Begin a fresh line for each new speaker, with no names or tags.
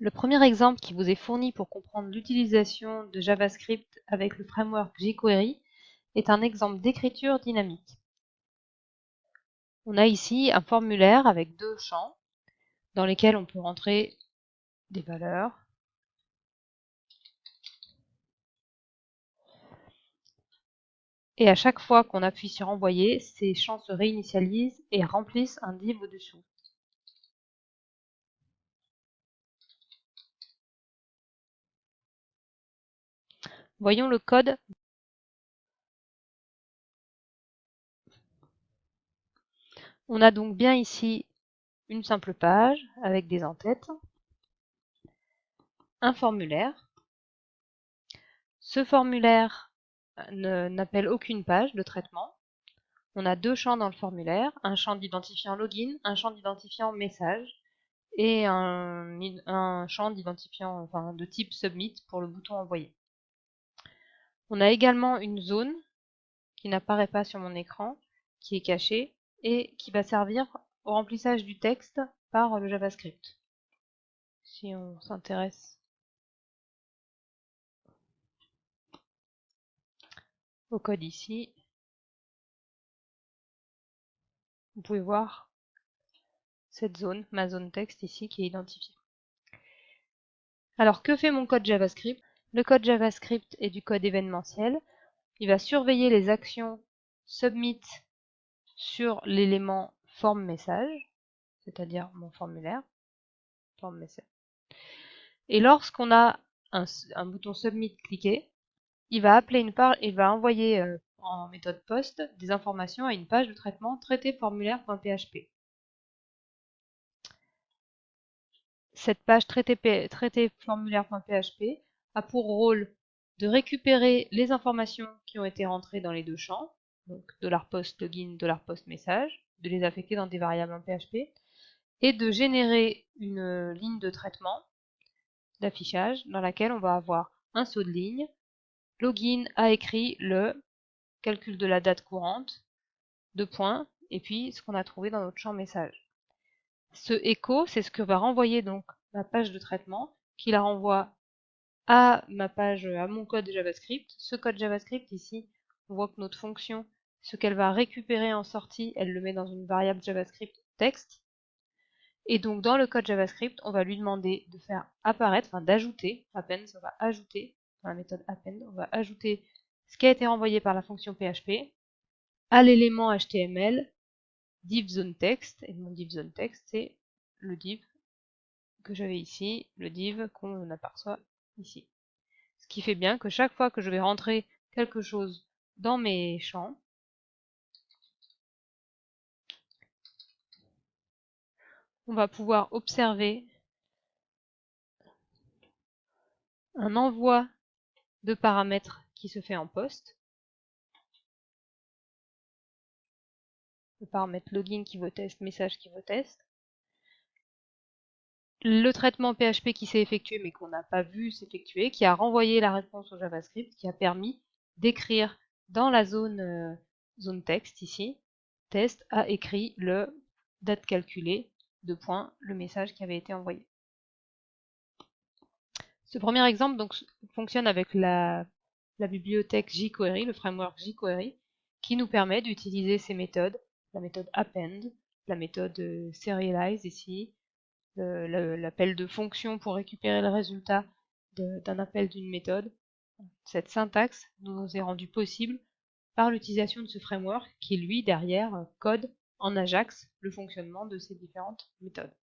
Le premier exemple qui vous est fourni pour comprendre l'utilisation de JavaScript avec le framework jQuery est un exemple d'écriture dynamique. On a ici un formulaire avec deux champs dans lesquels on peut rentrer des valeurs. Et à chaque fois qu'on appuie sur envoyer, ces champs se réinitialisent et remplissent un div au-dessous. Voyons le code. On a donc bien ici une simple page avec des en-têtes, un formulaire. Ce formulaire n'appelle aucune page de traitement. On a deux champs dans le formulaire, un champ d'identifiant login, un champ d'identifiant message et un champ d'identifiant de type submit pour le bouton envoyer. On a également une zone qui n'apparaît pas sur mon écran, qui est cachée et qui va servir au remplissage du texte par le JavaScript. Si on s'intéresse au code ici, vous pouvez voir cette zone, ma zone texte ici, qui est identifiée. Alors, que fait mon code JavaScript? Le code JavaScript est du code événementiel. Il va surveiller les actions submit sur l'élément forme message, c'est-à-dire mon formulaire, forme message. Et lorsqu'on a un bouton submit cliqué, il va envoyer en méthode post des informations à une page de traitement traité formulaire.php. Cette page traité formulaire.php a pour rôle de récupérer les informations qui ont été rentrées dans les deux champs, donc $post login, $post message, de les affecter dans des variables en PHP, et de générer une ligne de traitement d'affichage dans laquelle on va avoir un saut de ligne. Login a écrit le calcul de la date courante, deux points, et puis ce qu'on a trouvé dans notre champ message. Ce echo, c'est ce que va renvoyer donc ma page de traitement, qui la renvoie à ma page, à mon code JavaScript. Ce code JavaScript ici, on voit que notre fonction, ce qu'elle va récupérer en sortie, elle le met dans une variable JavaScript texte. Et donc dans le code JavaScript, on va lui demander de faire apparaître, d'ajouter, append, on va ajouter, dans la méthode append, on va ajouter ce qui a été renvoyé par la fonction PHP à l'élément HTML div zone text, et mon div zone text, c'est le div que j'avais ici, le div qu'on aperçoit ici. Ce qui fait bien que chaque fois que je vais rentrer quelque chose dans mes champs, on va pouvoir observer un envoi de paramètres qui se fait en post. Le paramètre login qui vaut test, message qui vaut test. Le traitement PHP qui s'est effectué mais qu'on n'a pas vu s'effectuer, qui a renvoyé la réponse au JavaScript, qui a permis d'écrire dans la zone texte ici, test a écrit le date calculée, deux points, le message qui avait été envoyé. Ce premier exemple donc fonctionne avec la bibliothèque jQuery, le framework jQuery, qui nous permet d'utiliser ces méthodes, la méthode append, la méthode serialize ici, l'appel de fonction pour récupérer le résultat d'un appel d'une méthode. Cette syntaxe nous est rendue possible par l'utilisation de ce framework qui, lui, derrière, code en Ajax le fonctionnement de ces différentes méthodes.